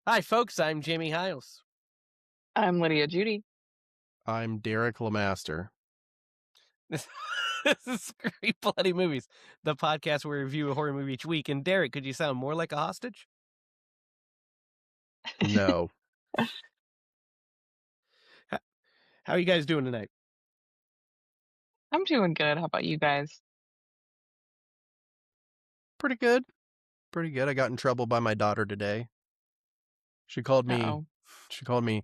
Hi, folks. I'm Jamie Hiles. I'm Lydia Judy. I'm Derek Lemaster. This, this is Great Bloody Movies, the podcast where we review a horror movie each week. And Derek, could you sound more like a hostage? No. How, how are you guys doing tonight? I'm doing good. How about you guys? Pretty good. Pretty good. I got in trouble by my daughter today. She called me Uh-oh. she called me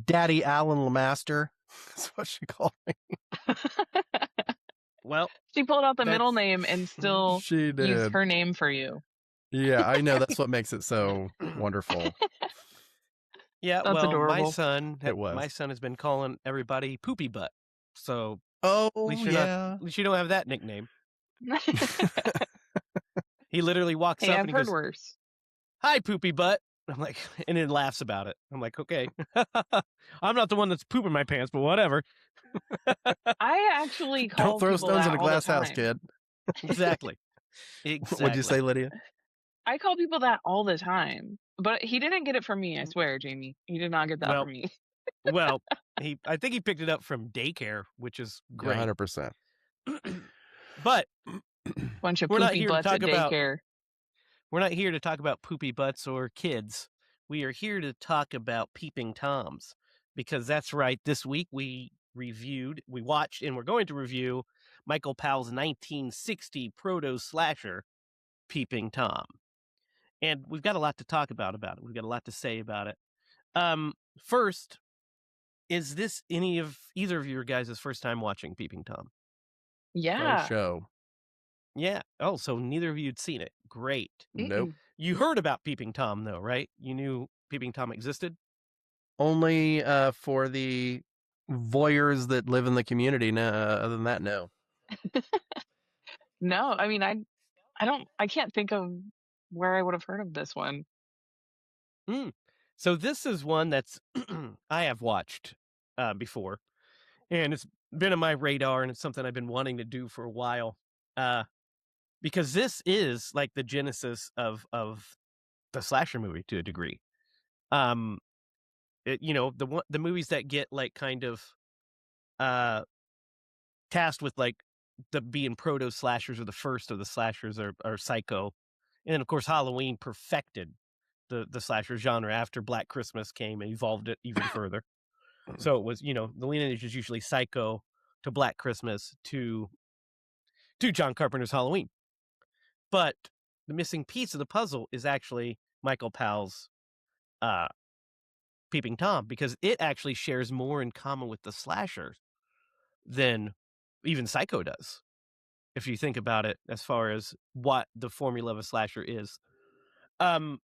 Daddy Alan Lemaster. That's what she called me. Well, She pulled out the middle that's name and still She used did. her name for you. Yeah, I know. That's what makes it so wonderful. yeah. That's Well, adorable. It my was. son has been calling everybody Poopy Butt. So at Oh, least you're not. yeah. At least you don't have that nickname. He literally walks Hey, up I've and he heard goes, worse. "Hi, Poopy Butt." I'm like, and then laughs about it. I'm like, okay, I'm not the one that's pooping my pants, but whatever. I actually Don't call throw people stones that in a all the glass house, time. kid. Exactly. What'd you Exactly. say, Lydia? I call people that all the time. But he didn't get it from me, I swear, Jamie. He did not get that Well, from me. well, I think he picked it up from daycare, which is Yeah, great. 100%. But Bunch of we're not poopy here to butts talk at about daycare. poopy butts or kids. We are here to talk about Peeping Toms because that's right. This week we watched, and we're going to review Michael Powell's 1960 proto slasher Peeping Tom. And we've got a lot to talk about it. We've got a lot to say about it. First, is this either of your guys' first time watching Peeping Tom? Faux Yeah. show. Yeah. Oh, so neither of you had seen it. Great. Nope. Mm-mm. You heard about Peeping Tom, though, right? You knew Peeping Tom existed? Only for the voyeurs that live in the community. No, other than that, no. No, I mean I can't think of where I would have heard of this one. Mm. So this is one that's I have watched before, and it's been on my radar, and it's something I've been wanting to do for a while. Because this is like the genesis of the slasher movie to a degree. Um, the movies that get like kind of uh tasked with like the being proto slashers or the first of the slashers are Psycho, and then of course Halloween perfected the slasher genre after Black Christmas came and evolved it even further. So it was the lineage is usually Psycho to Black Christmas to John Carpenter's Halloween, but the missing piece of the puzzle is actually Michael Powell's uh, Peeping Tom because it actually shares more in common with the slasher than even Psycho does. If you think about it, as far as what the formula of a slasher is. Um,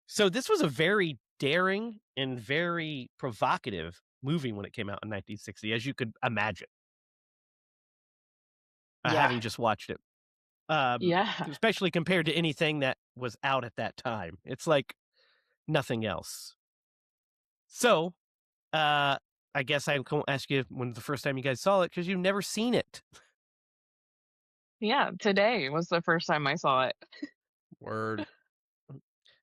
so this was a very daring and very provocative movie when it came out in 1960, as you could imagine, Yeah. having just watched it. Yeah. Especially compared to anything that was out at that time. It's like nothing else. So, I guess I won't ask you when the first time you guys saw it because you've never seen it. Yeah, today was the first time I saw it. Word.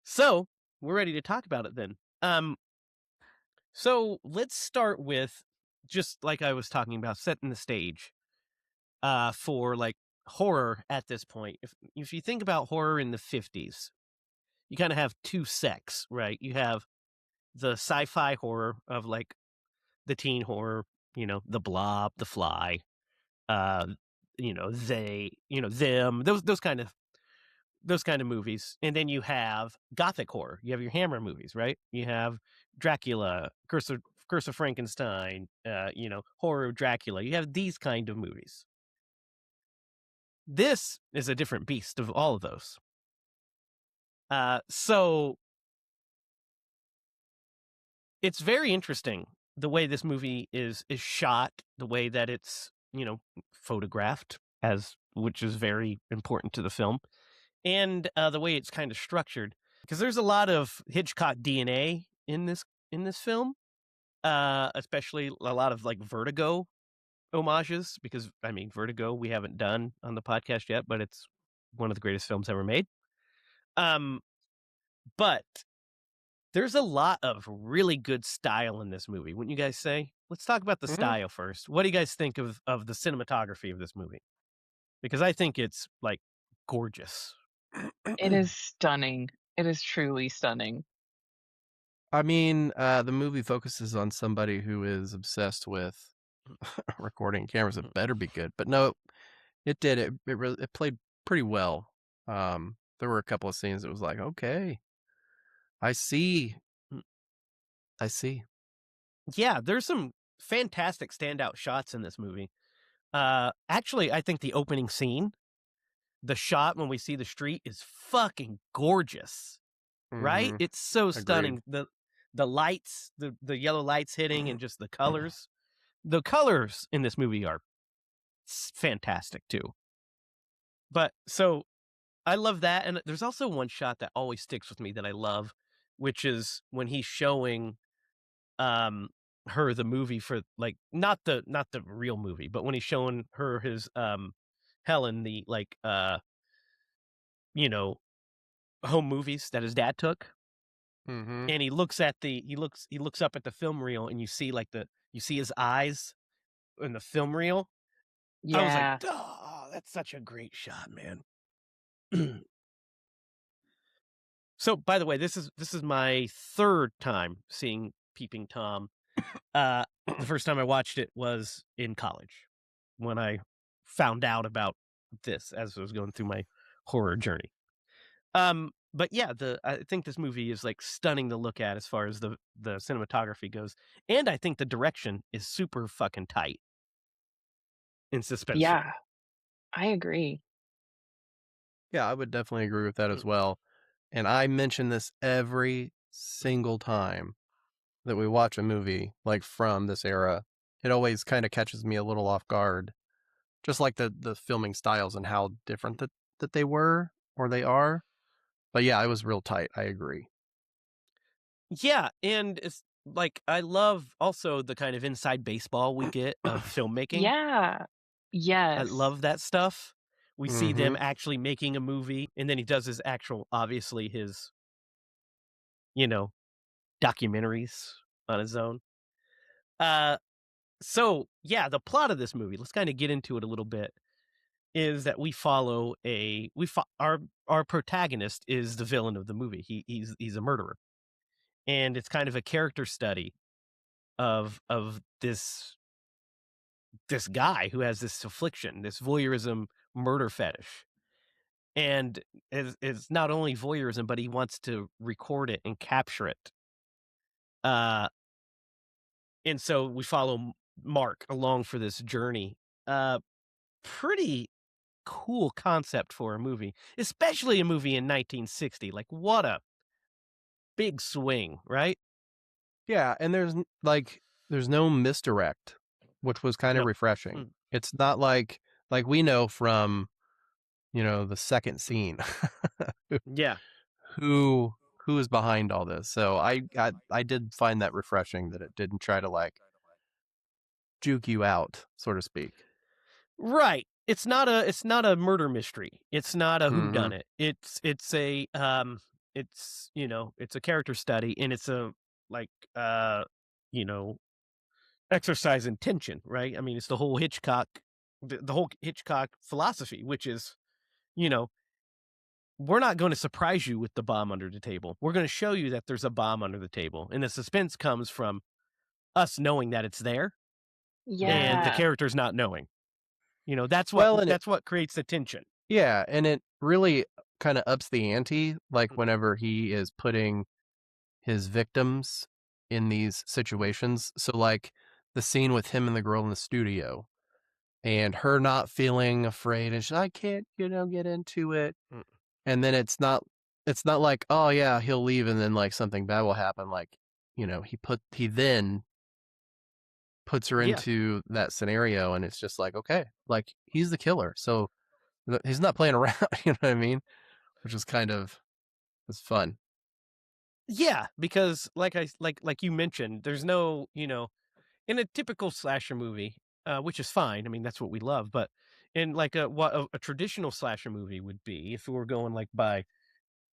So we're ready to talk about it then. So let's start with just like I was talking about, setting the stage for like horror at this point. If you think about horror in the 50s, you kind of have two sects, right? You have the sci-fi horror of like the teen horror, the Blob, the Fly, uh, them, those kind of movies. And then you have gothic horror. You have your Hammer movies, right? You have Dracula, Curse of Frankenstein, horror of Dracula. You have these kind of movies. This is a different beast of all of those. So it's very interesting the way this movie is shot, the way that it's photographed, which is very important to the film, and the way it's kind of structured, because there's a lot of Hitchcock DNA in this film, especially a lot of like Vertigo homages, because I mean Vertigo we haven't done on the podcast yet, but it's one of the greatest films ever made. Um, but There's a lot of really good style in this movie, wouldn't you guys say? Let's talk about the Mhm. style first. What do you guys think of the cinematography of this movie? Because I think it's, like, gorgeous. It is stunning. It is truly stunning. I mean, the movie focuses on somebody who is obsessed with recording cameras. It better be good, but no, it did. It played pretty well. There were a couple of scenes that was like, okay, I see, Mm, I see. yeah, there's some fantastic standout shots in this movie. Actually, I think the opening scene, the shot when we see the street is fucking gorgeous, right? Mm-hmm. It's so Agreed. stunning. The lights, the yellow lights hitting and just the colors. The colors in this movie are fantastic too. But so I love that, and there's also one shot that always sticks with me that I love, which is when he's showing um her the movie for like not the real movie, but when he's showing her his Helen the like you know home movies that his dad took, Mm-hmm. and he looks up at the film reel, and you see like you see his eyes in the film reel. I was like, Yeah. oh, that's such a great shot, man. So, by the way, this is my third time seeing Peeping Tom. Uh, the first time I watched it was in college when I found out about this as I was going through my horror journey. But yeah, the I think this movie is like stunning to look at as far as the cinematography goes, and I think the direction is super fucking tight and suspenseful. Yeah. I agree. Yeah, I would definitely agree with that as well. And I mention this every single time that we watch a movie like from this era. It always kind of catches me a little off guard, just like the filming styles and how different that they were or they are. But yeah, it was real tight. I agree. Yeah, and it's like I love also the kind of inside baseball we get of filmmaking. Yeah. I Yes. love that stuff. We see Mm-hmm. them actually making a movie, and then he does his actual, obviously his, you know, documentaries on his own. Uh, so yeah, the plot of this movie. Let's kind of get into it a little bit. Is that we follow our protagonist is the villain of the movie. He's a murderer, and it's kind of a character study of this guy who has this affliction, this voyeurism murder fetish. And is not only voyeurism, but he wants to record it and capture it. Uh, and so we follow Mark along for this journey. Uh, Pretty cool concept for a movie, especially a movie in 1960. Like, what a big swing, right? Yeah, and there's no misdirect, which was kind of No. refreshing. Mm, It's not like we know from, the second scene yeah. who who is behind all this. So I did find that refreshing that it didn't try to like juke you out, so to speak. Right. It's not a murder mystery. It's not a Mhm. whodunit. It's a character study, and it's a like you know exercise in tension, right? I mean, it's the whole Hitchcock philosophy, which is, you know, we're not going to surprise you with the bomb under the table. We're going to show you that there's a bomb under the table, and the suspense comes from us knowing that it's there and the Yeah. characters not knowing. Well, and That's what creates the tension. and it really kind of ups the ante like whenever he is putting his victims in these situations. So like the scene with him and the girl in the studio and her not feeling afraid and I can't, get into it. Mm, And then it's not like, oh yeah, he'll leave and then like something bad will happen. Like, he then puts her yeah. into that scenario and it's just like, okay, like he's the killer. So he's not playing around, you know what I mean? Which is kind of it's fun. Yeah, because like you mentioned, there's no, in a typical slasher movie, which is fine. I mean, that's what we love, but in like what a traditional slasher movie would be if we were going like by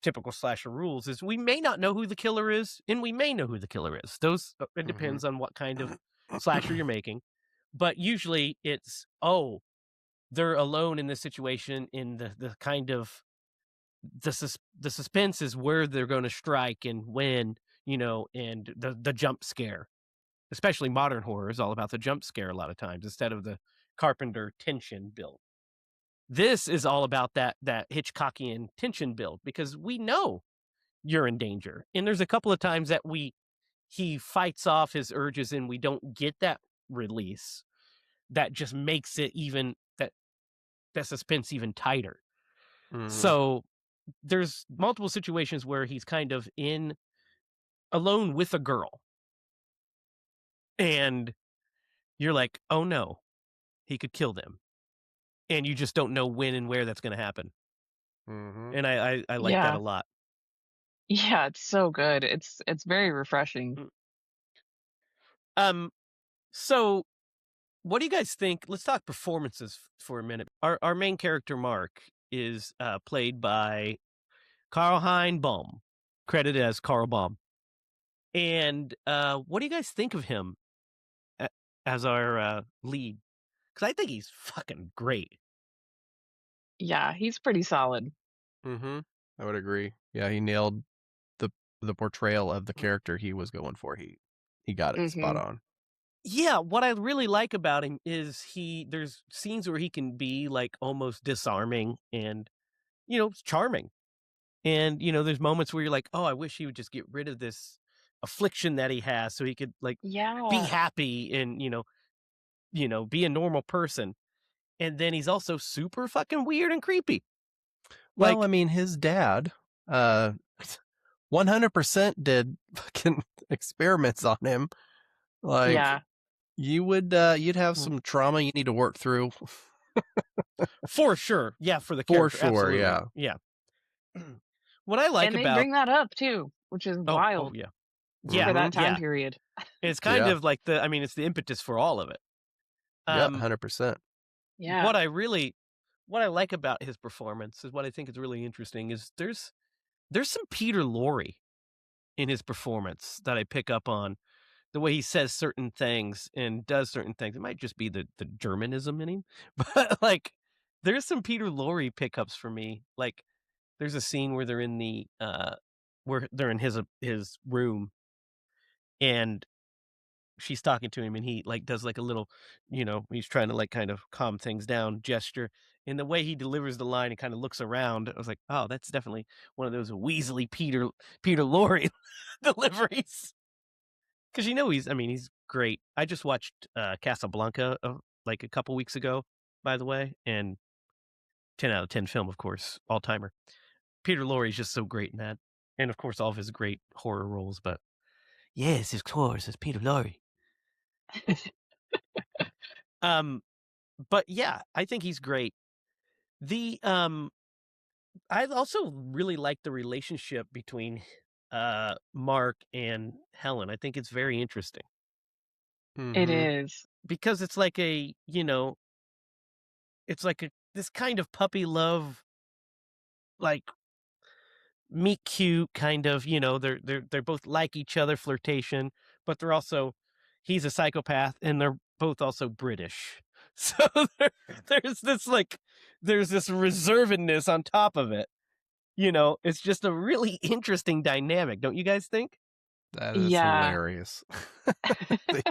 typical slasher rules is we may not know who the killer is, and we may know who the killer is. Those it depends on what kind of slasher you're making, but usually it's they're alone in this situation. In the kind of the suspense is where they're going to strike and when, and the jump scare. Especially modern horror is all about the jump scare a lot of times instead of the Carpenter tension build. This is all about that Hitchcockian tension build because we know you're in danger. And there's a couple of times that he fights off his urges and we don't get that release that just makes it even that suspense even tighter. So there's multiple situations where he's kind of alone with a girl. And you're like, "Oh no, he could kill them." And you just don't know when and where that's going to happen. And I like that Yeah. a lot. Yeah, it's so good. It's very refreshing. Mm. So what do you guys think? Let's talk performances for a minute. Our main character Mark is played by Karl-Hein Baum, credited as Carl Baum. And what do you guys think of him as our lead? Because I think he's fucking great. Yeah, he's pretty solid. I would agree. Yeah, he nailed the portrayal of the character he was going for. He got it spot Mhm. on. Yeah, what I really like about him is there's scenes where he can be like almost disarming and charming. And there's moments where you're like, "Oh, I wish he would just get rid of this affliction that he has so he could like be Yeah. happy and be a normal person." And then he's also super fucking weird and creepy. Well, I Like, mean, his dad, 100% did fucking experiments on him. Like, Yeah. you'd have mm, some trauma you need to work through. for sure. Yeah, for the For character, sure, absolutely. yeah. Yeah. What I like And they about bring that up too, which is oh wild yeah. for Yeah, that time yeah. period. It's kind Yeah. of like it's the impetus for all of it. Yeah, Um 100%. Yeah. what I like about his performance is what I think is really interesting is there's some Peter Lorre in his performance that I pick up on the way he says certain things and does certain things. It might just be the Germanism in him, but like there's some Peter Lorre pickups for me. Like there's a scene where they're in where they're in his room and she's talking to him and he like does like a little, he's trying to like kind of calm things down gesture. And the way he delivers the line and kind of looks around, I was like, oh, that's definitely one of those Weasley Peter Lorre deliveries. Because he's great. I just watched Casablanca like a couple weeks ago, by the way, and 10 out of 10 film, of course, all timer. Peter Lorre is just so great in that. And of course, all of his great horror roles, but yes, of course, it's Peter Lorre. Um, but yeah, I think he's great. The I also really like the relationship between Mark and Helen. I think it's very interesting It Mhm. is. because it's like it's like this kind of puppy love, like meet cute kind of, they're both like each other, flirtation, but they're also he's a psychopath and they're both also British. So there's there's this reservedness on top of it. It's just a really interesting dynamic, don't you guys think? That is Yeah. hilarious. They-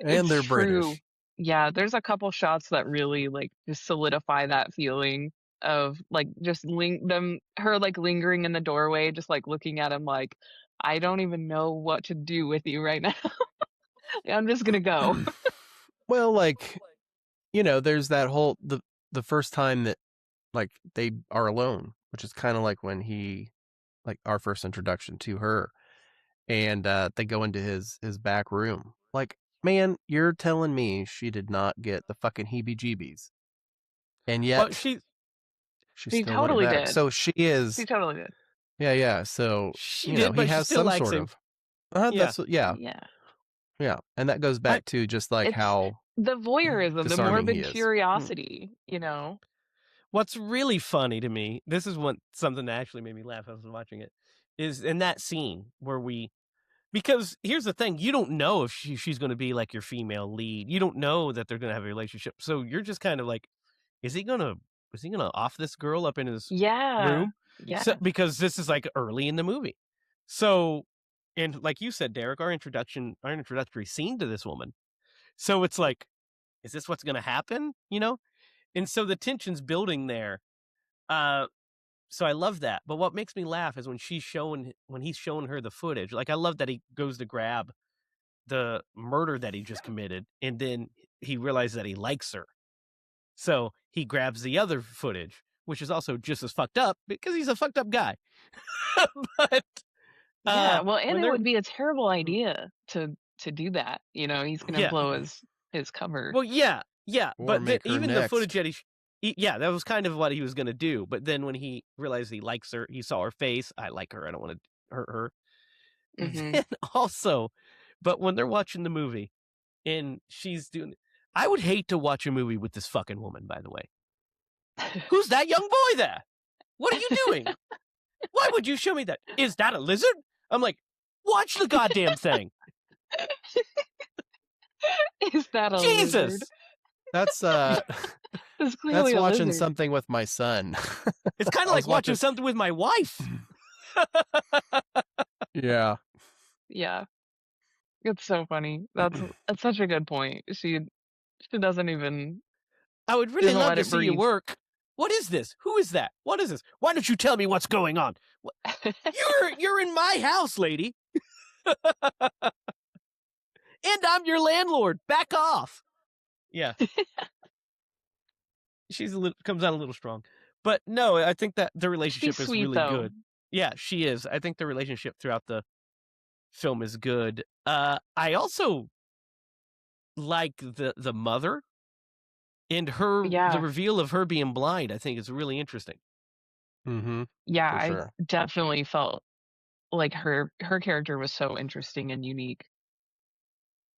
and It's they're true. British. Yeah, there's a couple shots that really like just solidify that feeling of like just her like lingering in the doorway, just like looking at him like, I don't even know what to do with you right now. I'm just gonna go. Well, like, there's that whole the first time that like they are alone, which is kind of like when he like our first introduction to her, and they go into his back room. Like, man, you're telling me she did not get the fucking heebie-jeebies, and Well, yet she She still went totally back. did. So she is, She totally did. yeah. So she did, he but she has still some likes sort him. of, Yeah. yeah, Yeah. yeah, and that goes I back to just like It's how the voyeurism, the disarming he morbid is. mm. curiosity, you know? What's really funny to me, this is something that actually made me laugh as I was watching it, is in that scene where because here's the thing, you don't know if she's gonna be, like, your female lead. You don't know that they're gonna have a relationship, so you're just kind of like, "Is he gonna off this girl up in his Yeah. room?" So Yeah. because this is, like, early in the movie. So and like you said, Derek, our introductory scene to this woman. So it's like, "Is this what's gonna happen?" You know? And so the tension's building there. Uh, so I love that. But what makes me laugh is when he's showing her the footage. Like, I love that he goes to grab the murder that he just committed, and then he realizes that he likes her. So he grabs the other footage, which is also just as fucked up because he's a fucked up guy. But Yeah, well, and when it they're would be a terrible idea to do that, he's gonna yeah, blow his cover. well, yeah, yeah, Or but then make her even the footage next. that yeah, that was kind of what he was gonna do. But then when he realized he likes her, he saw her face. I like her. I don't want to hurt her. Mhm. Then also, but when they're watching the movie and she's doing, I would hate to watch a movie with this fucking woman. By the way, who's that young boy there? What are you doing? Why would you show me that? Is that a lizard? I'm like, watch the goddamn thing. Is that a lizard? Jesus. That's It's that's clearly a watching lizard. something with my son. It's kind of I like was watching watching. something with my wife. Yeah. Yeah, it's so funny. That's such a good point. She I would really doesn't love let to it see you breathe. work. What is this? Who is that? What is this? Why don't you tell me what's going on? You're in my house, lady, and I'm your landlord. Back off. Yeah, she's a little comes out a little strong, but no, I think that the She's relationship is sweet really though. good. Yeah, she is. I think the relationship throughout the film is good. I also like the mother and the Yeah. reveal of her being blind. I think is really interesting. Mm-hmm. Yeah, For I sure. definitely felt like her character was so interesting and unique.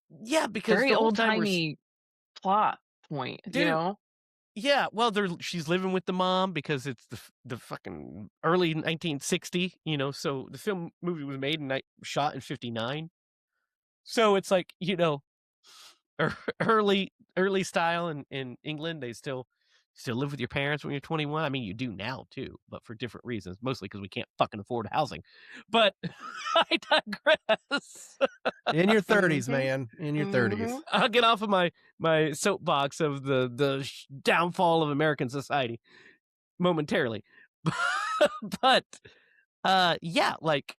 Yeah, because Very the whole time old-timey plot point, you there know? yeah, well, she's living with the mom because it's the fucking early 1960, so the movie was made and shot in 59. So it's like, early style in England, they still live with your parents when you're 21. I mean, you do now too, but for different reasons, mostly because we can't fucking afford housing. But I digress. In your 30s, Mhm. man. In your Mhm. 30s. I'll get off of my soapbox of the downfall of American society momentarily. But yeah, like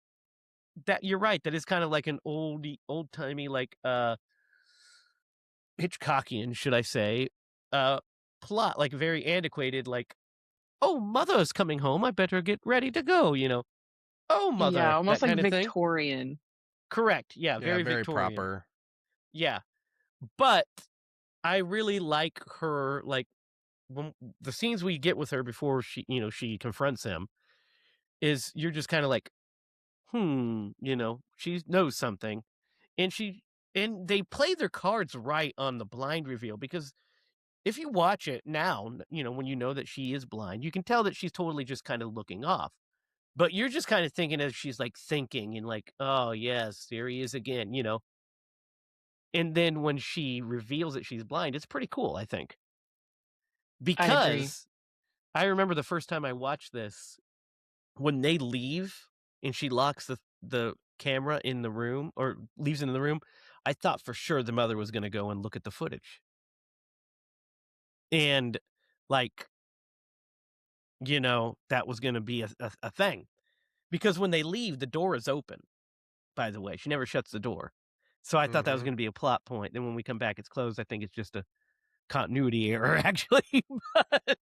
that you're right, that is kind of like an old-timey, like, Hitchcockian, should I say, uh, plot, like, very antiquated, like, "Oh, mother's coming home, I better get ready to go," you know? "Oh, Yeah, mother," that almost like kinda thing. Victorian. Correct, yeah, Yeah, very very Victorian. proper. Yeah, but I really like her, like, when the scenes we get with her before she confronts him is you're just kinda like, she knows something. And they play their cards right on the blind reveal because if you watch it now, when you know that she is blind, you can tell that she's totally just kind of looking off. But you're just kind of thinking as she's like thinking and like, oh yes, here he is again. And then when she reveals that she's blind, it's pretty cool, I think. I agree. Because I remember the first time I watched this, when they leave and she locks the camera in the room or leaves it in the room, I thought for sure the mother was gonna go and look at the footage. And, like, that was gonna be a thing. Because when they leave, the door is open, by the way. She never shuts the door. So I thought that was Mm-hmm. gonna be a plot point. Then when we come back, it's closed. I think it's just a continuity error, actually. But,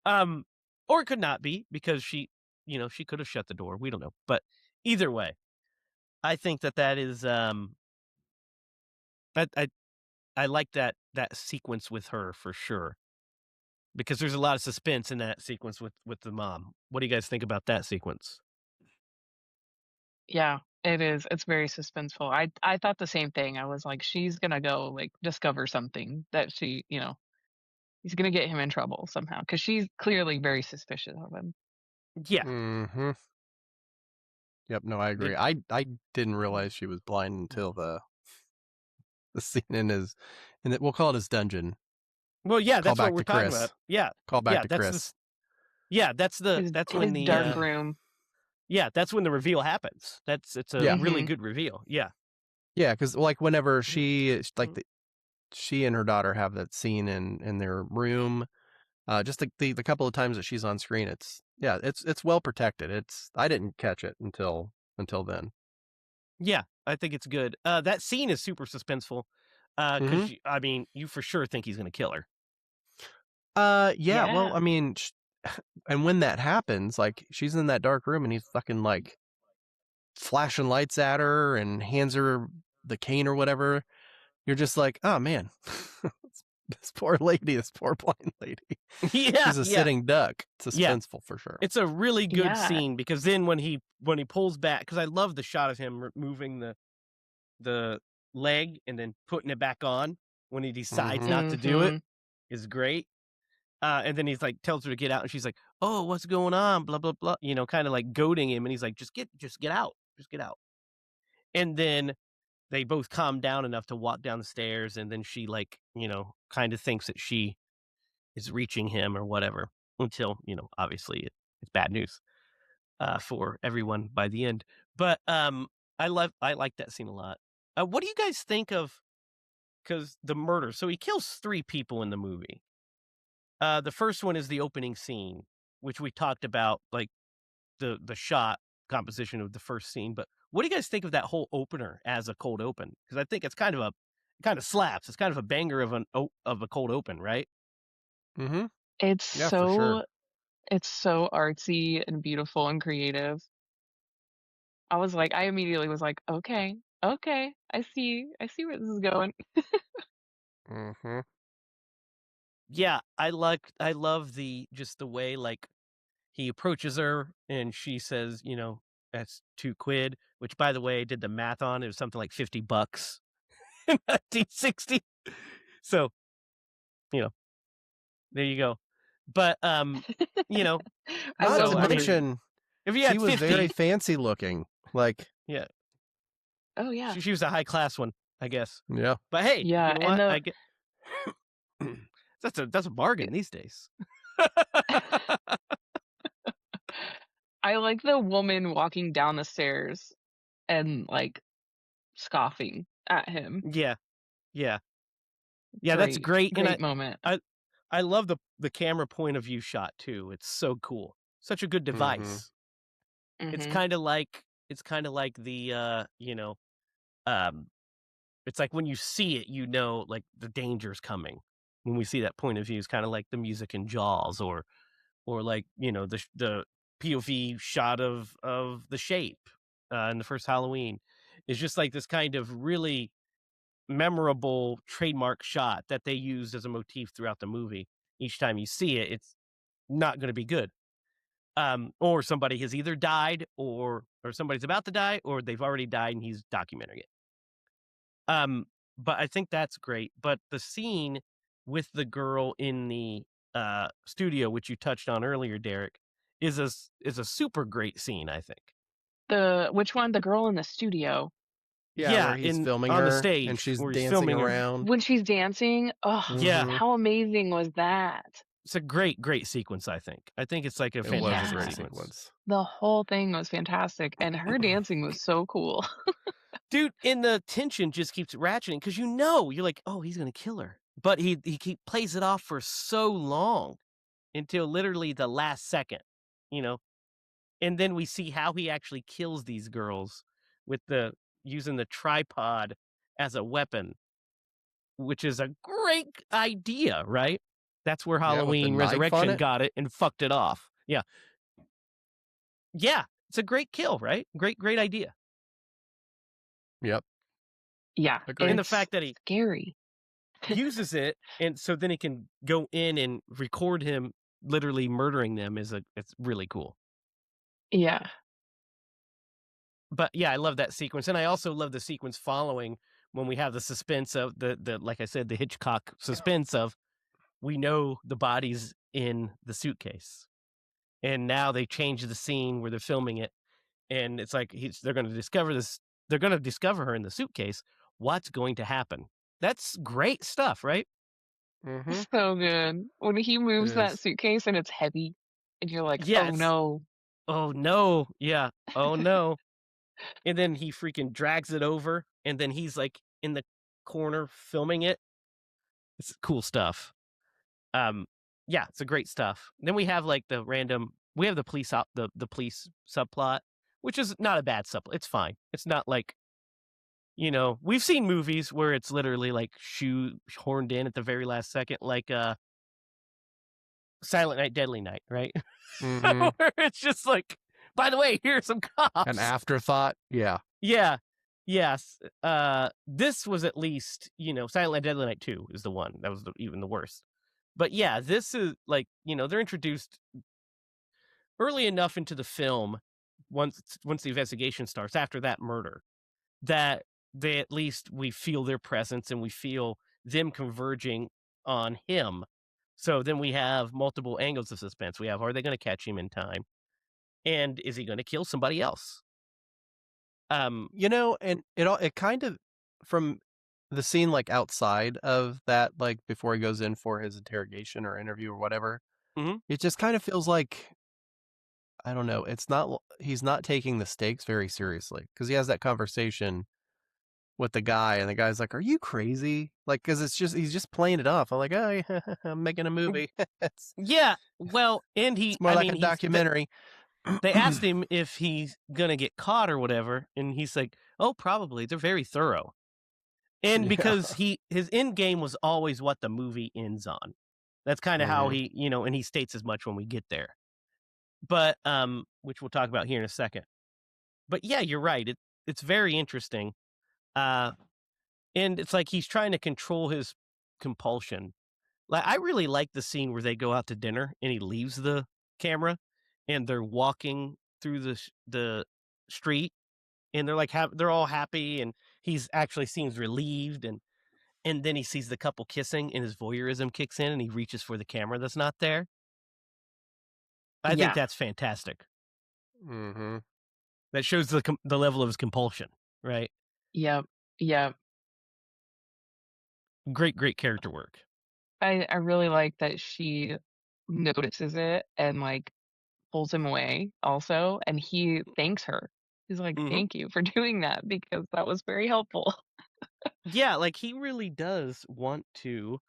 um, or it could not be because she could have shut the door. We don't know. But either way, I think that is, I I like that sequence with her for sure. Because there's a lot of suspense in that sequence with the mom. What do you guys think about that sequence? Yeah, it is. It's very suspenseful. I thought the same thing. I was like, she's gonna go like discover something that she. He's gonna get him in trouble somehow because she's clearly very suspicious of him. Yeah. Mm-hmm. Yep. No, I agree. Did I didn't realize she was blind until the scene in his, and we'll call it his dungeon. well, yeah, Call that's what back we're to talking Chris. about. Yeah. Call back Yeah, to that's Chris. this yeah, that's when His the dark room. yeah, that's when the reveal happens. It's a Yeah. really Mhm. good reveal. Yeah. Yeah, because like whenever Mm. she and her daughter have that scene in their room, just the couple of times that she's on screen, it's well protected. I didn't catch it until then. Yeah, I think it's good. That scene is super suspenseful, Mm-hmm. because I mean, you for sure think he's gonna kill her. Yeah. Well, Yeah. I mean, and when that happens, like she's in that dark room and he's fucking like flashing lights at her and hands her the cane or whatever. You're just like, oh man, this poor lady, this poor blind lady. Yeah, She's a yeah, sitting duck. yeah. Suspenseful for sure. It's a really good Yeah. scene because then when he pulls back, because I love the shot of him removing the leg and then putting it back on when he decides Mm-hmm. not to do it Mhm. is great. And then he's like tells her to get out, and she's like, "Oh, what's going on?" Blah blah blah. Kind of like goading him, and he's like, just get out, just get out." And then they both calm down enough to walk down the stairs, and then she like kind of thinks that she is reaching him or whatever until obviously it's bad news for everyone by the end. But I like that scene a lot. What do you guys think of? Because the murder, so he kills 3 people in the movie. The first one is the opening scene, which we talked about, like the shot composition of the first scene. But what do you guys think of that whole opener as a cold open? Because I think it's kind of it kind of slaps. It's kind of a banger of a cold open, right? Mm-hmm. It's Yeah, for sure. it's so artsy and beautiful and creative. I immediately was like, "Okay, okay, I see where this is going." Mm-hmm. Yeah, I love just the way like he approaches her and she says, that's 2 quid, which by the way, I did the math on, it was something like $50 in 1960. So, you know, there you go. But you know, I Not love to so I money. mean, mention, if you she had was very 50, fancy looking. Like, yeah, Oh, yeah. she was a high class one, I guess. yeah. But hey, you Yeah, know and what? the I get that's a bargain these days. I like the woman walking down the stairs and, like, scoffing at him. Yeah, yeah. Yeah, that's Great, great, and great moment. I I love the camera point of view shot too. It's so cool. Such a good Mm-hmm. device. Mhm. It's kinda like um, it's like when you see it, like the danger's coming. When we see that point of view, it's kinda like the music in Jaws or like, the POV shot of The Shape, in the first Halloween. It's just like this kind of really memorable trademark shot that they used as a motif throughout the movie. Each time you see it, it's not gonna be good. Or somebody has either died or somebody's about to die or they've already died and he's documenting it. Um, but I think that's great. But the scene with the girl in the studio, which you touched on earlier, Derek, is a super great scene, I think. Which one? The girl in the studio. Yeah, Yeah, where he's in filming on the her and stage she's where he's dancing filming her. around. When she's dancing, oh, Yeah, Mm-hmm. how amazing was that? it's a great, great sequence, I think. I think it's like a It was a fantastic Yeah. great sequence. sequence. The whole thing was fantastic, and her dancing was so cool. Dude, and the tension just keeps ratcheting because you're like, oh, he's gonna kill her. But plays it off for so long until literally the last second, you know? And then we see how he actually kills these girls with the using the tripod as a weapon, which is a great idea, right? That's where Yeah, with the Halloween knife on Resurrection it. got it and fucked it off. Yeah. Yeah. It's a great kill, right? Great, great idea. Yep. Yeah, And the Agreed. it's fact that he scary. uses it and so then he can go in and record him literally murdering them it's really cool. Yeah. But yeah, I love that sequence, and I also love the sequence following when we have the suspense of the like I said, the Hitchcock suspense of we know the body's in the suitcase. And now they change the scene where they're filming it, and it's like they're gonna discover this they're gonna discover her in the suitcase. What's going to happen? That's great stuff, right? Mm-hmm. So good. When he It moves that is. suitcase and it's heavy, and you're like, Yeah, "Oh, it's no." oh, no. Yeah. Oh, no. And then he freaking drags it over, and then he's, like, in the corner filming it. It's cool stuff. Um, yeah, it's a great stuff. Then we have the police subplot, which is not a bad subplot. It's fine. It's not like, we've seen movies where it's literally, like, shoe horned in at the very last second, like, Silent Night, Deadly Night, right? Mm-hmm. Where it's just like, "By the way, here are some An cops." afterthought. Yeah. Yeah. Yes. This was at least, Silent Night, Deadly Night 2 is the one. That was even the worst. But yeah, this is like, they're introduced early enough into the film once the investigation starts after that murder that they at least we feel their presence and we feel them converging on him. So then we have multiple angles of suspense. We have, are they going to catch him in time? And is he going to kill somebody else? Um, And it kind of, from the scene like outside of that, like before he goes in for his interrogation or interview or whatever, mhm. it just kind of feels like, I don't know, he's not taking the stakes very seriously, because he has that conversation with the guy, and the guy's like, "Are you crazy?" Like, because he's just playing it off. I'm like, "Oh, yeah, I'm making a movie." it's Yeah. Well, and it's more like a documentary. they asked him if he's gonna get caught or whatever, and he's like, "Oh, probably. They're very thorough." And Yeah. because his end game was always what the movie ends on. That's kind of how Hmm. and he states as much when we get there. But which we'll talk about here in a second. But yeah, you're right. It's very interesting. Uh, and it's like he's trying to control his compulsion. Like, I really like the scene where they go out to dinner and he leaves the camera and they're walking through the street, and they're like they're all happy, and he's actually seems relieved, and then he sees the couple kissing and his voyeurism kicks in and he reaches for the camera that's not there. I think Yeah. that's fantastic. Hmm. That shows the level of his compulsion, right? Yep. Yep. Great character work. I really like that she notices it and, like, pulls him away also, and he thanks her. He's like, Mhm. "Thank you for doing that because that was very helpful." Yeah, like, he really does want to,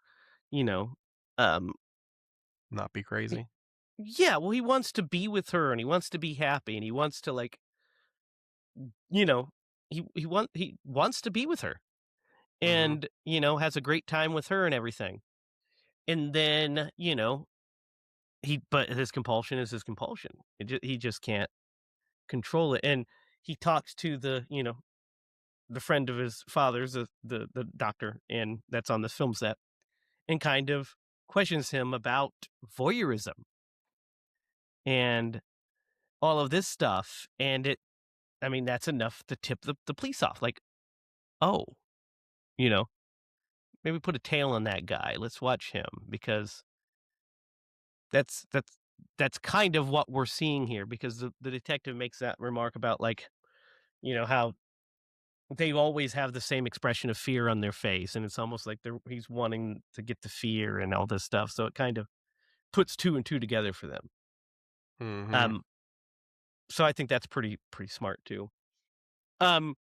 you know, um Not be crazy. yeah, well, he wants to be with her, and he wants to be happy, and he wants to, like, you know, he wants to be with her, Hmm. and, has a great time with her and everything. And then, but his compulsion is his compulsion. He just can't control it, and he talks to the friend of his father's, the doctor, and that's on this film set, and kind of questions him about voyeurism and all of this stuff, and I mean, that's enough to tip the police off, like, "Oh, you know, maybe put a tail on that guy. Let's watch him," because that's that's that's kind of what we're seeing here, because the detective makes that remark about, like, how they always have the same expression of fear on their face, and it's almost like he's wanting to get the fear and all this stuff, so it kind of puts 2 and 2 together for them. Hmm. Um, so I think that's pretty smart too. Um,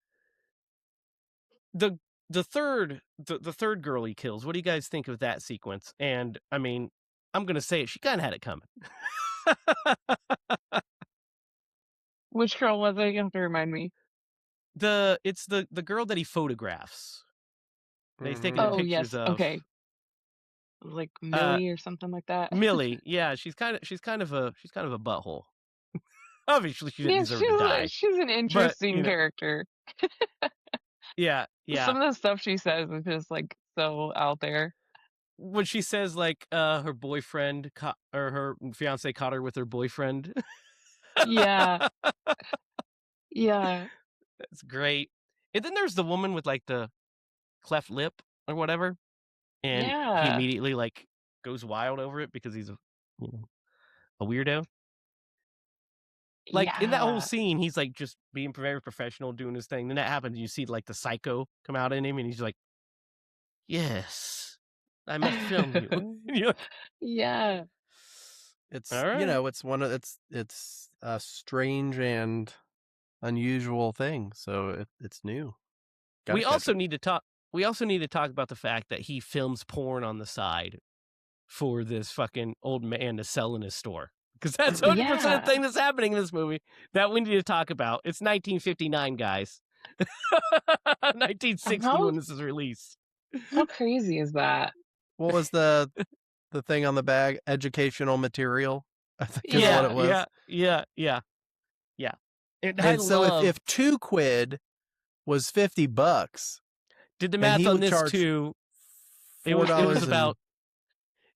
the the third girl he kills, what do you guys think of that sequence? And, I mean, I'm gonna say it, she kinda had it coming. Which girl was it? You have to remind me. It's the girl that he photographs, that he's taking the Hmm. Oh, pictures yes, of. okay. Like Uh, Millie or something like that. Millie, yeah, she's kind of a butthole. Obviously, she didn't Yeah, deserve to die, she's an but, interesting character. yeah, yeah. Some of the stuff she says is just, like, so out there. When she says, like, her boyfriend or her fiancé caught her with her boyfriend. Yeah, yeah, That's great. And then there's the woman with, like, the cleft lip or whatever, and he yeah. immediately, like, goes wild over it because he's a weirdo. Like, in that whole Yeah. scene, he's, like, just being very professional, doing his thing, then that happens, you see, like, the psycho come out in him, and he's like, "Yes, I must film you." You're like, Yeah. It's "Alright." it's one of it's a strange and unusual thing, so it's new. Gotta We catch also it. need to talk we also need to talk about the fact that he films porn on the side for this fucking old man to sell in his store, because that's 100% a Yeah. thing that's happening in this movie that we need to talk about. It's 1959, guys. 1960 How when this is released. how crazy is that? What was the thing on the bag? Educational material, I think is what Yeah, it Yeah. was. yeah. And I And so love if 2 quid was $50 did the and math he on would this charge too. It $4 was it was and about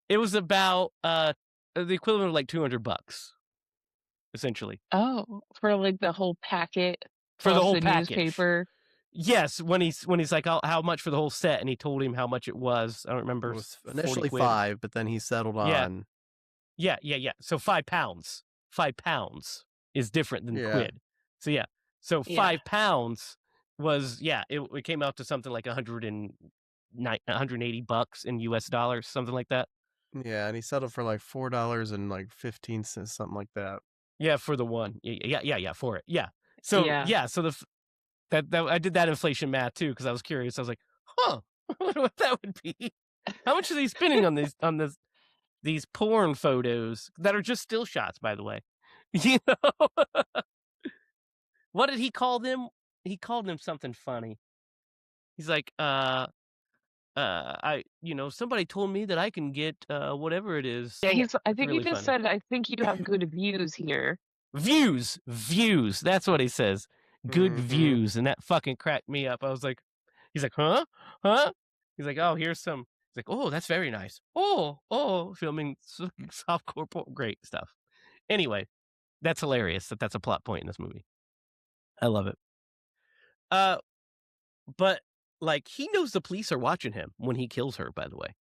it was about the equivalent of like $200 essentially Oh, for, like, the whole packet for the plus whole the package. newspaper. Yes, when he's like, how much for the whole set, and he told him how much it was. I don't it remember, was 40 initially quid. 5, but then he settled Yeah, on yeah. So £5. £5 is different than yeah. quid. So yeah, so Yeah. £5 was it came out to something like $180 in US dollars, something like that. Yeah, and he settled for like $4 and like 15 cents, something like that. Yeah, for the one. Yeah, for it. Yeah. So Yeah. yeah, so that I did that inflation math too because I was curious. I was like, huh, I wonder what that would be. How much is he spending on these porn photos that are just still shots, by the way? You know, what did he call them? He called them something funny. He's like, somebody told me that I can get whatever it is. Dang it, I it's think he really just funny. said, "I think you have good views here." Views. That's what he says. Good Mhm. views, and that fucking cracked me up. I was like, he's like, huh? He's like, oh, here's some. He's like, oh, that's very nice. Filming softcore porn, great stuff. Anyway, that's hilarious. That's a plot point in this movie. I love it. Uh, but like he knows the police are watching him when he kills her. By the way,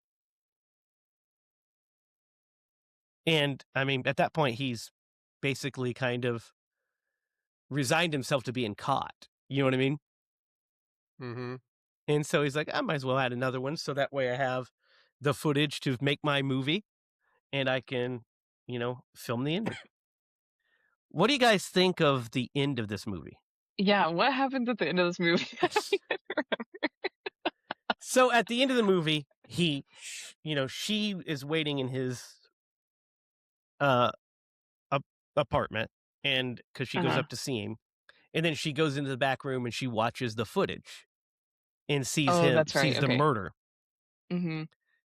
and I mean at that point he's basically kind of resigned himself to being caught. You know what I mean? Mhm. And so he's like, I might as well add another one so that way I have the footage to make my movie and I can, film the ending. What do you guys think of the end of this movie? Yeah, what happens at the end of this movie? I don't even So at the end of the movie, she is waiting in his uh apartment and because she goes Uh-huh. up to see him, and then she goes into the back room and she watches the footage and Oh, that's sees right, the okay. murder. Mhm.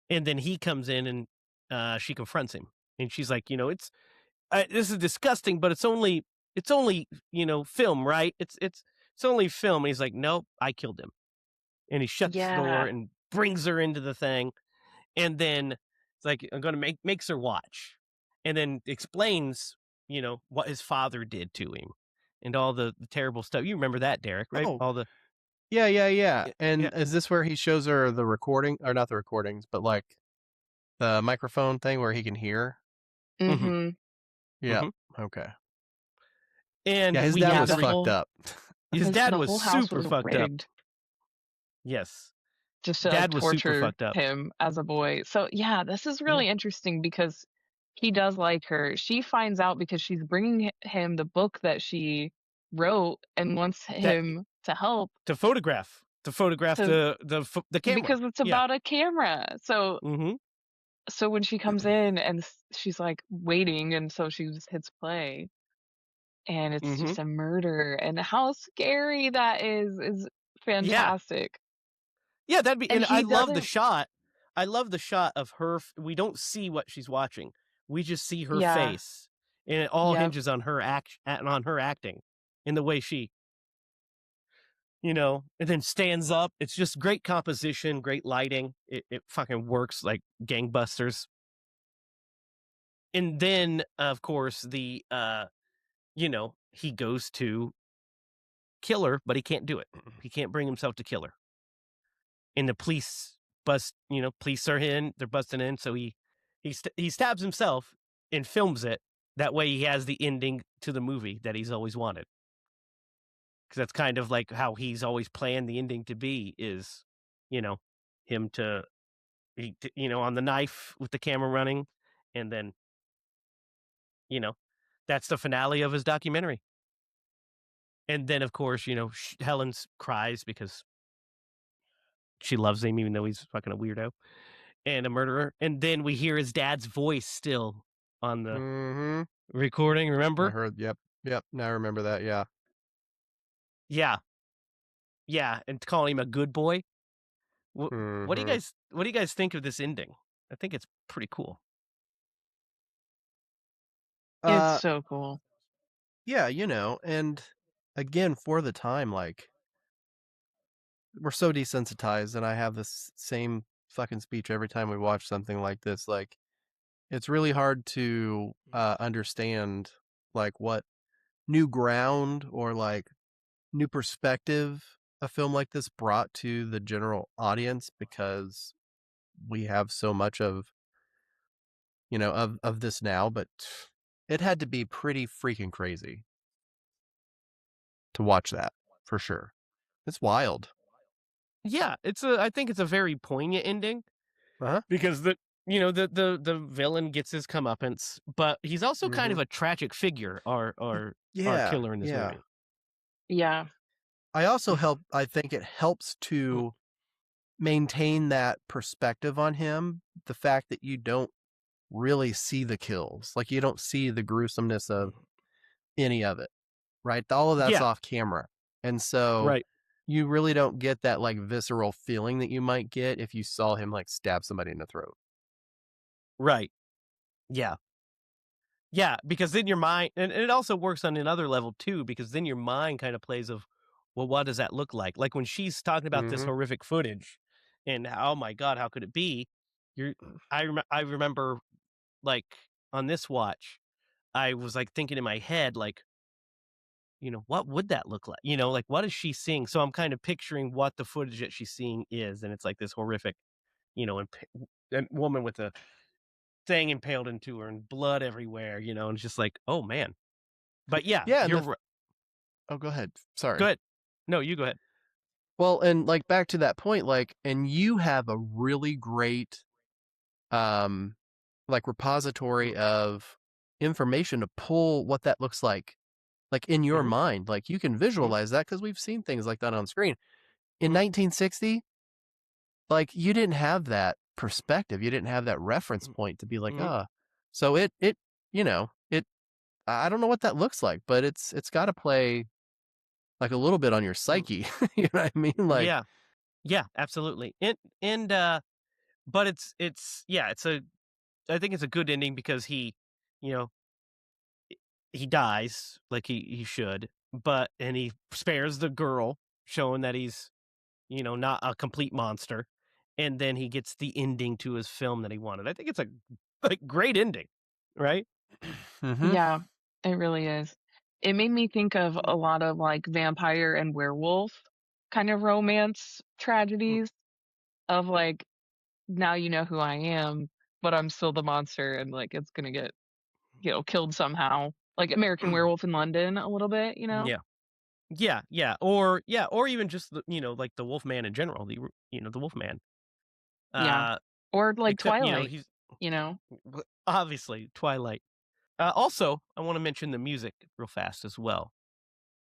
And then he comes in and she confronts him and she's like, this is disgusting, but it's only film, right? It's only film. And he's like, nope, I killed him. And he shuts the door Yeah. and brings her into the thing, and then it's like I'm gonna makes her watch, and then explains what his father did to him and all the terrible stuff. You remember that, Derek, right? Oh, All the yeah. yeah, yeah. And is this where he shows her the recording, or not the recordings, but like the microphone thing where he can hear? hmm Mhm. Yeah. hmm Okay. Yeah, And his we dad Yeah, get was the the fucked whole up. his dad the was whole house super was fucked up. rigged Yes, just to, like, dad was super torture fucked up. him as a boy. So, yeah, this is Yeah, really interesting because he does like her. She finds out because she's bringing him the book that she wrote and wants that him to help to photograph to the camera. because it's Yeah. about a camera. So hmm when she comes in and she's, like, waiting, and so she just hits play, and it's hmm just a murder, and how scary that is Yeah. fantastic. Yeah, that'd be And and I he love the doesn't. shot. I love the shot of her we don't see what she's watching. We just see her Yeah. face, and it all Yep. hinges on her on her acting in the way she, and then stands up. It's just great composition, great lighting. It fucking works like gangbusters. And then, of course, he goes to kill her, but he can't do it. He can't bring himself to kill her. And the police police are in, they're busting in, so he he stabs himself and films it. That way, he has the ending to the movie that he's always wanted. Because that's kind of like how he's always planned the ending to be is, you know, him to on the knife with the camera running, and then you know that's the finale of his documentary. And then, of course, Helen cries because she loves him, even though he's fucking a weirdo and a murderer. And then we hear his dad's voice still on the Mhm. recording. I Remember? heard, yep, yep, now I remember that, yeah. Yeah, yeah, and calling him a good boy. Mhm. What do you guys think of this ending? I think it's pretty cool. It's Uh, so cool. yeah, and again, for the time, like, we're so desensitized, and I have this same fucking speech every time we watch something like this, like, it's really hard to, understand, like, what new ground or, like, new perspective a film like this brought to the general audience because we have so much of, of this now, but it had to be pretty freaking crazy to watch that, for sure. It's wild. Yeah, I think it's a very poignant ending Uh-huh. because the villain gets his comeuppance, but he's also kind of Mhm. a tragic figure, our Yeah, killer in this yeah. movie. Yeah. I think it helps to maintain that perspective on him, the fact that you don't really see the kills. Like, you don't see the gruesomeness of any of it, right? All of that's Yeah, off camera. And so right, you really don't get that, like, visceral feeling that you might get if you saw him, like, stab somebody in the throat. right. Yeah. Yeah, because then your mind and it also works on another level too, because then your mind kind of plays of, well, what does that look like? Like when she's talking about this Mhm. horrific footage and oh my God, how could it be? You're I remember like on this watch, I was like thinking in my head, like, what would that look like? Like what is she seeing? So I'm kind of picturing what the footage that she's seeing is, and it's like this horrific, and woman with a thing impaled into her and blood everywhere, and it's just like, oh man. But yeah, Yeah, and you're the ri Oh, go ahead. go Sorry. ahead. No, you go ahead. Well, and, like, back to that point, like, and you have a really great, um, like, repository of information to pull what that looks like, in your Mhm, mind. Like, you can mhm, visualize that because 'cause we've seen things like that on screen. In mhm, 1960, like, you didn't have that perspective. You didn't have that reference mhm, point to be like, mhm, "Ah." So it I don't know what that looks like, but it's gotta play, like, a little bit on your mhm. psyche. You know what I mean? Like, Yeah, yeah, absolutely. And, but it's a I think it's a good ending because you know, he dies like he should, and he spares the girl, showing that he's, not a complete monster, and then he gets the ending to his film that he wanted. I think it's a, like, great ending, right? mhm. Yeah, it really is. It made me think of a lot of, like, vampire and werewolf kind of romance Mm, tragedies of, like, now you know who I am, but I'm still the monster and, like, it's gonna get, killed somehow. Like American Werewolf in London a little bit, you know? yeah. Or even just like the Wolfman in general, the Wolfman. Yeah. Uh, Or like because Twilight, he's you know? obviously Twilight. Also, I want to mention the music real fast as well.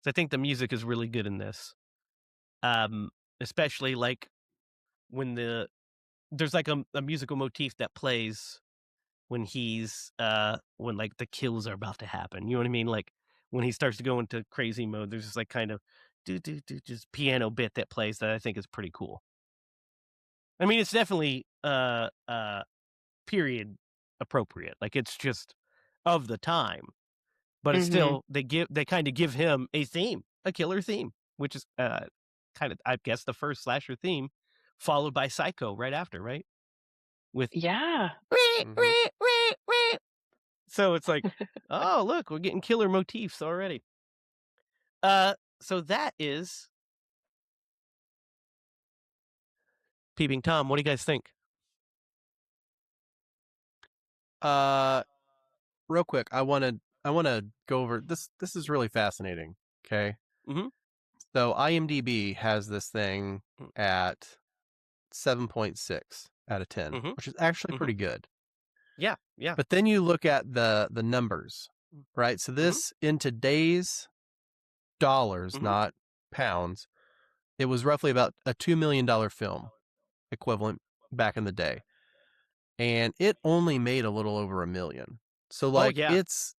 'Cause I think the music is really good in this. Especially like when there's like a musical motif that plays when when like the kills are about to happen. You know what I mean? Like when he starts to go into crazy mode, there's this like kind of do just piano bit that plays that I think is pretty cool. I mean, it's definitely period appropriate. Like it's just of the time, but it's Mhm. still they kind of give him a theme, a killer theme, which is kind of I guess the first slasher theme, followed by Psycho right after, right? With Yeah. Mhm. so it's like, oh look, we're getting killer motifs already. So that is Peeping Tom. What do you guys think? Uh, real quick, I wanna go over this. This is really fascinating. Okay, Mhm, so IMDb has this thing mm, at 7.6 out of 10, mhm, which is actually mhm. pretty good. Yeah, yeah. But then you look at the numbers, Mm, right? So mhm, this in today's dollars, mhm. not pounds, it was roughly about a $2 million film equivalent back in the day. And it only made a little over 1 million. So Oh, like yeah. it's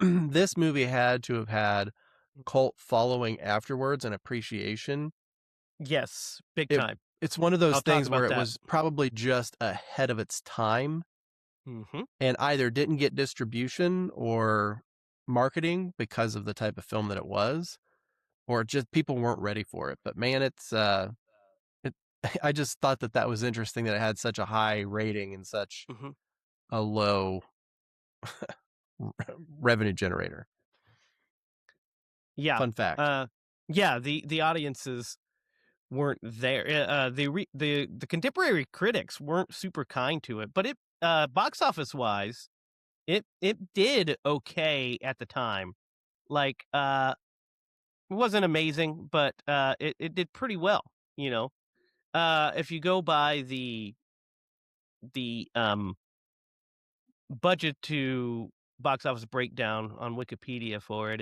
this movie had to have had Mm. cult following afterwards and appreciation. Yes, big It time. it's one of those I'll talk things where about it that. was probably just ahead of its time Mhm, and either didn't get distribution or marketing because of the type of film that it was, or just people weren't ready for it. But man, it I just thought that that was interesting that it had such a high rating and such mhm. a low revenue generator. Yeah, Fun fact. uh, yeah, the audiences weren't there. The contemporary critics weren't super kind to it, but box office-wise, it did okay at the time. Like, it wasn't amazing, but, it did pretty well, you know? If you go by the budget to box office breakdown on Wikipedia for it,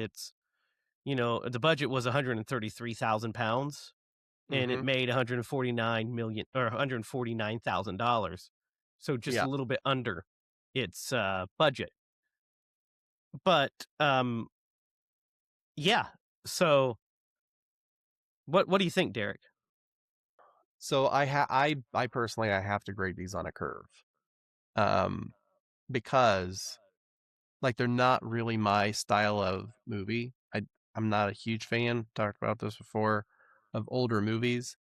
the budget was £133,000 and it Mhm. made 149 million or $149,000. So just a Yeah. little bit under its budget. But yeah. So what do you think, Derek? So I personally I have to grade these on a curve. Um because like they're not really my style of movie. I'm not a huge fan, talked about this before, of older movies.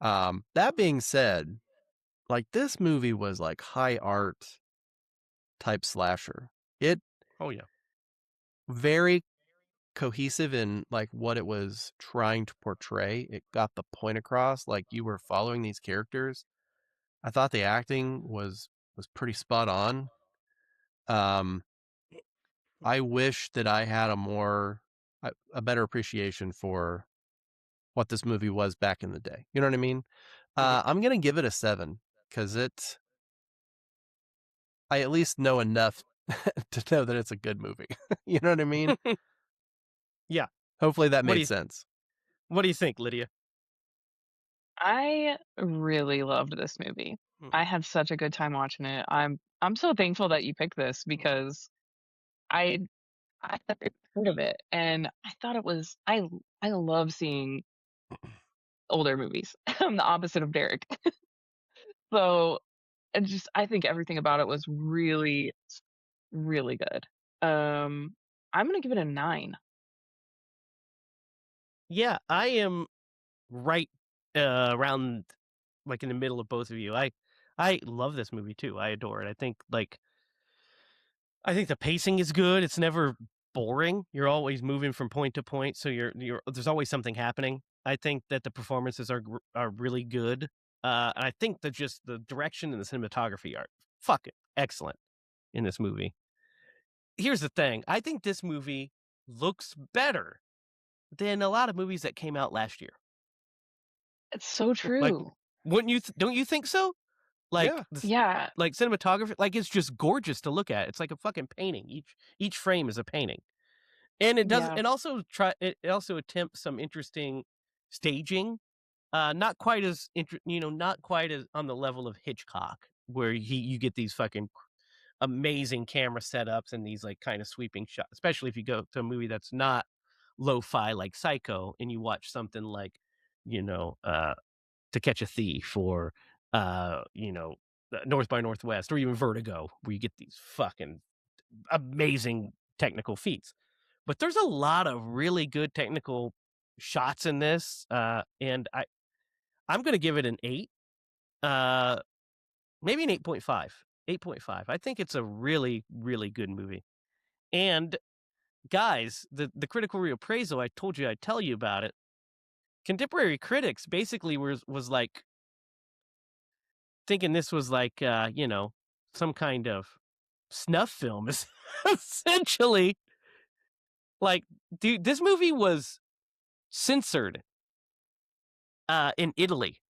That being said, like this movie was like high art type slasher. It Oh yeah. very cohesive in like what it was trying to portray. It got the point across like you were following these characters. I thought the acting was pretty spot on. Um I wish that I had a better appreciation for what this movie was back in the day. You know what I mean? Mhm. I'm gonna give it a 7 because I at least know enough to know that it's a good movie. You know what I mean? Yeah. Hopefully that What do made you sense. what do you think, Lydia? I really loved this movie. Mm, I had such a good time watching it. I'm so thankful that you picked this mm, because I I never heard of it, and I thought it was I love seeing older movies. I'm the opposite of Derek. So, and just I think everything about it was really, really good. I'm gonna give it a 9. Yeah, I am right around like in the middle of both of you. I love this movie too. I adore it. I think the pacing is good. It's never boring. You're always moving from point to point, so you're there's always something happening. I think that the performances are really good. And I think that just the direction and the cinematography are fucking excellent in this movie. Here's the thing. I think this movie looks better than a lot of movies that came out last year. It's so Like, true. wouldn't you don't you think so? Like Yeah. Yeah, like cinematography, like it's just gorgeous to look at. It's like a fucking painting. Each frame is a painting. And it does yeah. it also attempts some interesting staging. Not quite as not quite as on the level of Hitchcock, where you get these fucking amazing camera setups and these like kind of sweeping shots, especially if you go to a movie that's not lo-fi like Psycho and you watch something like, you know, To Catch a Thief or North by Northwest or even Vertigo, where you get these fucking amazing technical feats. But there's a lot of really good technical shots in this, and I'm gonna give it an 8, uh, maybe an 8.5. 8.5. I think it's a really, really good movie. And guys, the critical reappraisal, I told you I'd tell you about it. Contemporary critics basically was like thinking this was like some kind of snuff film. Essentially, like, dude, this movie was censored in Italy.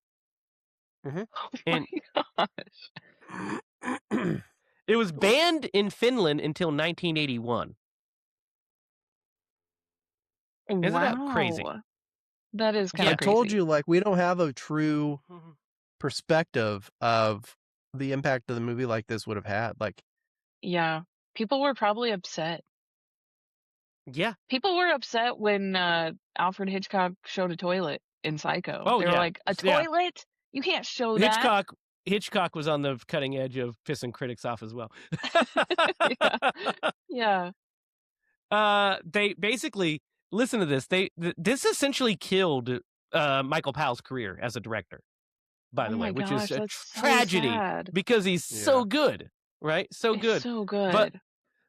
Mhm. Oh And my gosh. it was banned in Finland until 1981. Isn't that crazy? Wow. That is kind I of Yeah. told crazy. you, like, we don't have a true perspective of the impact of the movie like this would have had. Like, Yeah. People were probably upset. Yeah. People were upset when Alfred Hitchcock showed a toilet in Psycho. Oh, They were yeah. like, "A Yeah. toilet? You can't show that." Hitchcock was on the cutting edge of pissing critics off as well. Yeah. Yeah. They basically listen to this. This essentially killed Michael Powell's career as a director, by Oh the way, my which is gosh, a that's so tragedy sad. because he's yeah. so good, right? So It's good. so But good.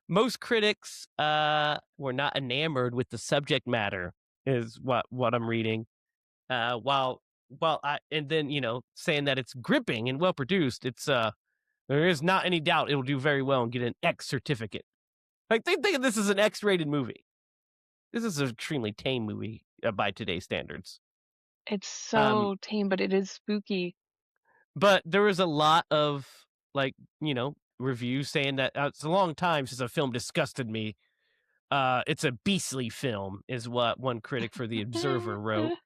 most critics were not enamored with the subject matter, is what I'm reading. While I and then saying that it's gripping and well produced, it's there is not any doubt it'll do very well and get an X certificate. Like they think this is an X-rated movie. This is an extremely tame movie by today's standards. It's Um, so tame, but it is spooky. but there was a lot of like reviews saying that it's a long time since a film disgusted me. It's a beastly film, is what one critic for The Observer wrote.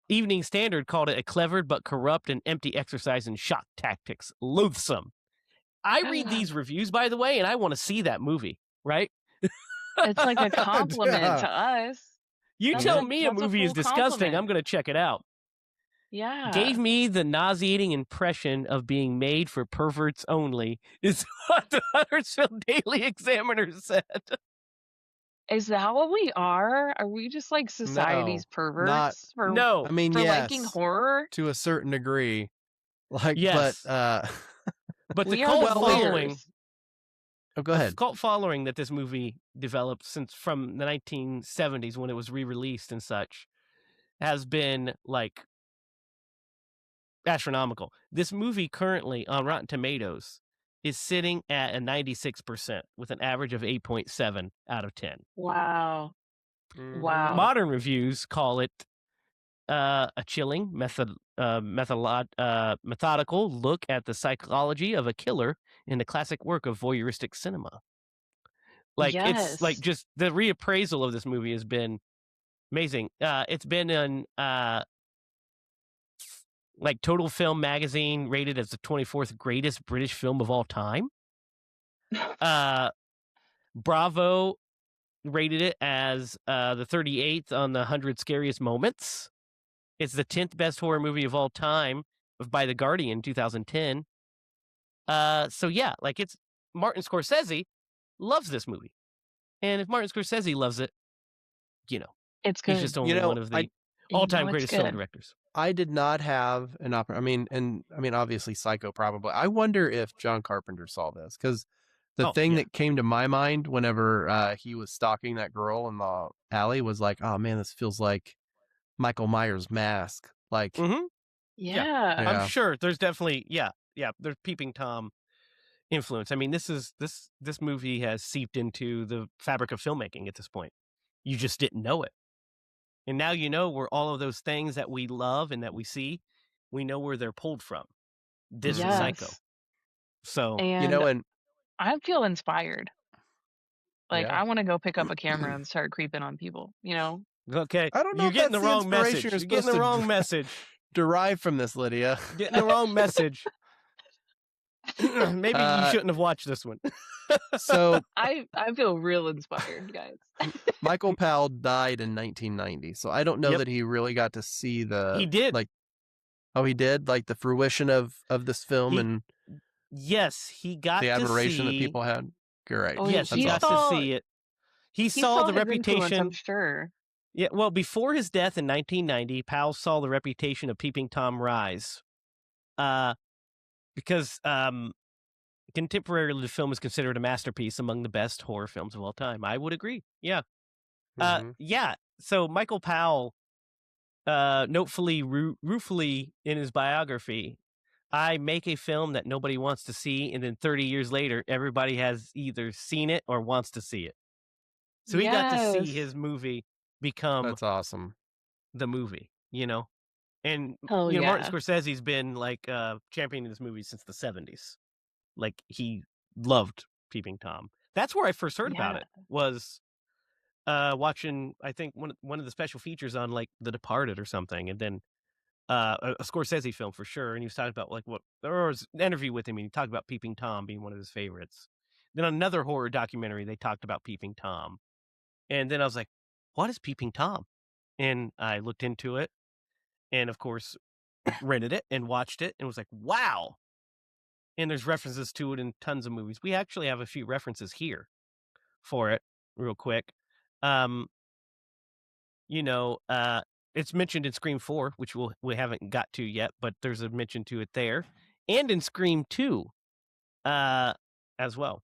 Evening Standard called it a clever but corrupt and empty exercise in shock tactics. Loathsome. I read these reviews, by the way, and I want to see that movie, right? It's like a compliment Yeah. to us. You That's tell a me a that's a movie is full disgusting, I'm compliment. going to check it out. Yeah. Gave me the nauseating impression of being made for perverts only, is what the Huddersfield Daily Examiner said. Is that what we are? Are we just like society's not. perverts for No. I mean, liking yes, horror? to a certain degree. Like, Yes. but But the We are cult the following, queers. oh, go the ahead. cult following that this movie developed since from the 1970s when it was re-released and such has been like astronomical. This movie currently on Rotten Tomatoes is sitting at a 96% with an average of 8.7 out of 10. Wow. Mhm. Wow. Modern reviews call it a chilling, methodical look at the psychology of a killer in the classic work of voyeuristic cinema. Like it's like Yes. just the reappraisal of this movie has been amazing. It's been in like Total Film magazine rated as the 24th greatest British film of all time. Bravo rated it as the 38th on the 100 scariest moments. It's the 10th best horror movie of all time by The Guardian 2010. So yeah, like it's Martin Scorsese loves this movie. And if Martin Scorsese loves it, It's he's good. just only one of the You all-time know it's greatest film good. directors. I did not have an opportunity. I mean, obviously, Psycho probably. I wonder if John Carpenter saw this because the Oh, thing yeah. that came to my mind whenever he was stalking that girl in the alley was like, oh man, this feels like Michael Myers' Mask. Like, Mm-hmm. Yeah. Yeah. I'm sure there's definitely there's Peeping Tom influence. I mean, this movie has seeped into the fabric of filmmaking at this point. You just didn't know it. And now you know where all of those things that we love and that we see, we know where they're pulled from. This and Psycho. Yes. So, And and I feel inspired. Like Yeah. I want to go pick up a camera and start creeping on people, okay, I don't know you're if getting the that's the wrong inspiration message. you're You're getting the supposed to wrong message. derive from this, Lydia. Getting the wrong message. Maybe you shouldn't have watched this one. So I feel real inspired, guys. Michael Powell died in 1990, so I don't know Yep. that he really got to see the. He did. Like, oh, he did, like the fruition of this film and Yes, he got the to admiration that see. people had. Great. Oh, Yes, he he got saw to see it. He he saw saw the his influence, I'm reputation. sure. Yeah, well, before his death in 1990, Powell saw the reputation of Peeping Tom rise. Because contemporarily, the film is considered a masterpiece among the best horror films of all time. I would agree. Yeah. Mhm. Yeah. So Michael Powell, ruefully in his biography, I make a film that nobody wants to see, and then 30 years later, everybody has either seen it or wants to see it. So he got to see Yes. his movie become That's awesome. the movie, you know? And, Oh, Martin yeah. Scorsese's been, like, championing this movie since the '70s. Like, he loved Peeping Tom. That's where I first heard about Yeah. it, was, watching, I think, one of the special features on, like, The Departed or something, and then, a Scorsese film for sure, and he was talking about, like, there was an interview with him, and he talked about Peeping Tom being one of his favorites. Then on another horror documentary, they talked about Peeping Tom, and then I was like, "What is Peeping Tom?" And I looked into it, and, of course, rented it and watched it and was like, "Wow!" And there's references to it in tons of movies. We actually have a few references here for it real quick. Um, you know, uh, it's mentioned in Scream 4, which we haven't got to yet, but there's a mention to it there, and in Scream 2, uh, as well.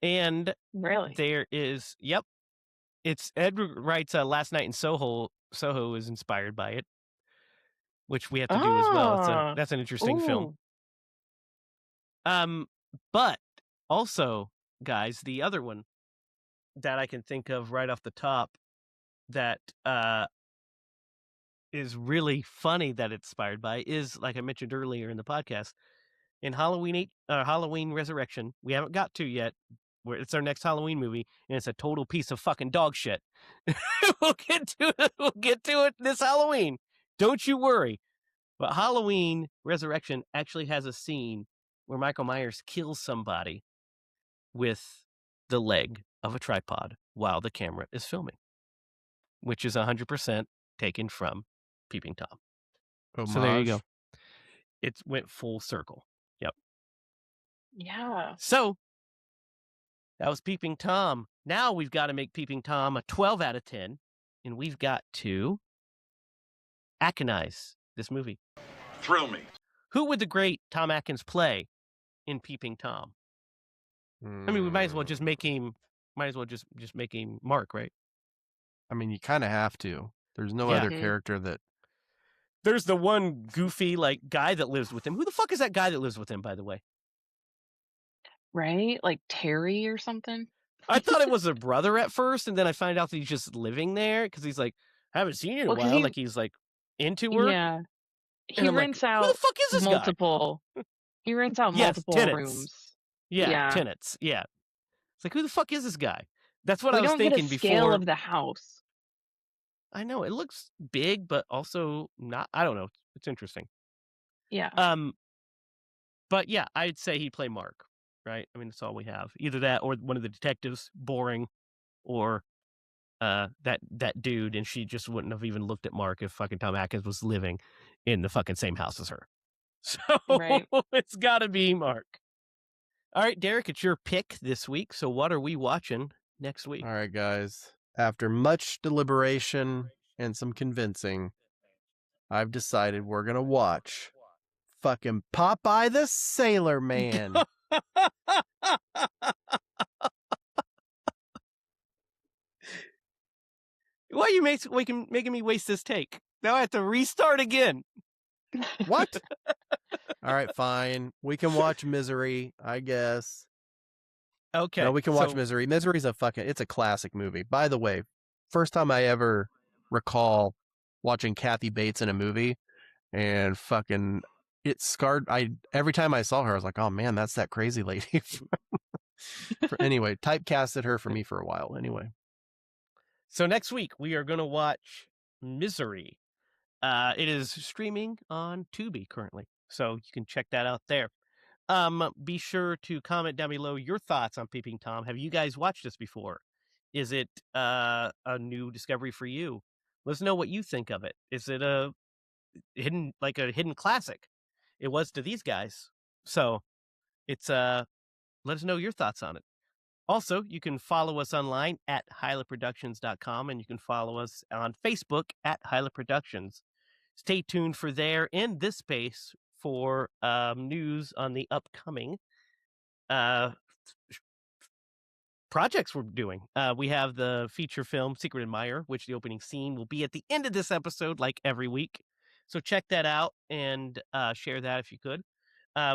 And Really? there is, yep, it's Edward Wright's Last Night in Soho. Soho is inspired by it, which we have to do as well. Oh. That's an interesting film. Ooh. Um, but also, guys, the other one that I can think of right off the top that is really funny that it's inspired by is, like I mentioned earlier in the podcast, in Halloween Resurrection. We haven't got to yet. Where it's our next Halloween movie, and it's a total piece of fucking dog shit. We'll get to it. We'll get to it this Halloween. Don't you worry. But Halloween Resurrection actually has a scene where Michael Myers kills somebody with the leg of a tripod while the camera is filming, which is 100% taken from Peeping Tom. So there you go. Homage. It went full circle. Yep. Yeah. So that was Peeping Tom. Now we've got to make Peeping Tom a 12 out of 10, and we've got to Atkinize this movie. Thrill me. Who would the great Tom Atkins play in Peeping Tom? I mean, we might as well just make him. Might as well just make him Mark, right? I mean, you kind of have to. There's no Yeah. other Mhm. character that. There's the one goofy like guy that lives with him. Who the fuck is that guy that lives with him, by the way? Right? Like Terry or something? I thought it was a brother at first, and then I find out that he's just living there because he's like, I haven't seen you in a Well, 'cause while. Like he's like into her, yeah. and He I'm like, rents who the out fuck is this guy? multiple he rents out Yes, multiple tenants. rooms. Yeah, Yeah. tenants. Yeah, it's like, who the fuck is this guy? That's what We I was don't get a thinking scale before. of the house. I know it looks big, but also not. I don't know. It's interesting. Yeah. But yeah, I'd say he'd play Mark, right? I mean, that's all we have. Either that or one of the detectives, boring, or that dude, and she just wouldn't have even looked at Mark if fucking Tom Atkins was living in the fucking same house as her. So Right. it's got to be Mark. All right, Derek, it's your pick this week. So what are we watching next week? All right, guys. After much deliberation and some convincing, I've decided we're gonna watch fucking Popeye the Sailor Man. Why are you making me waste this take? Now I have to restart again. What? All right, fine. We can watch Misery, I guess. Okay. No, we can watch Misery. Misery's it's a classic movie. By the way, first time I ever recall watching Kathy Bates in a movie, and fucking it scarred. Every time I saw her, I was like, oh man, that's that crazy lady. Anyway, typecasted her for me for a while. Anyway. So next week we are going to watch Misery. It is streaming on Tubi currently, so you can check that out there. Be sure to comment down below your thoughts on Peeping Tom. Have you guys watched this before? Is it a new discovery for you? Let us know what you think of it. Is it a hidden classic? It was to these guys. So it's let us know your thoughts on it. Also, you can follow us online at HiLaProductions.com, and you can follow us on Facebook at HiLa Productions. Stay tuned for there in this space for news on the upcoming projects we're doing. We have the feature film Secret Admirer, which the opening scene will be at the end of this episode, like every week. So check that out and share that if you could.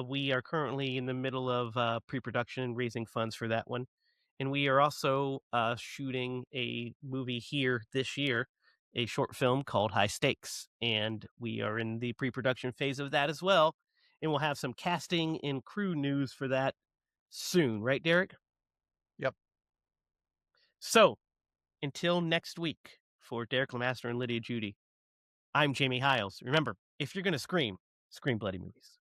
We are currently in the middle of pre-production, raising funds for that one, and we are also shooting a movie here this year, a short film called High Stakes, and we are in the pre-production phase of that as well. And we'll have some casting and crew news for that soon, right, Derek? Yep. So until next week, for Derek Lemaster and Lydia Judy, I'm Jamie Hiles. Remember, if you're going to scream, scream bloody movies.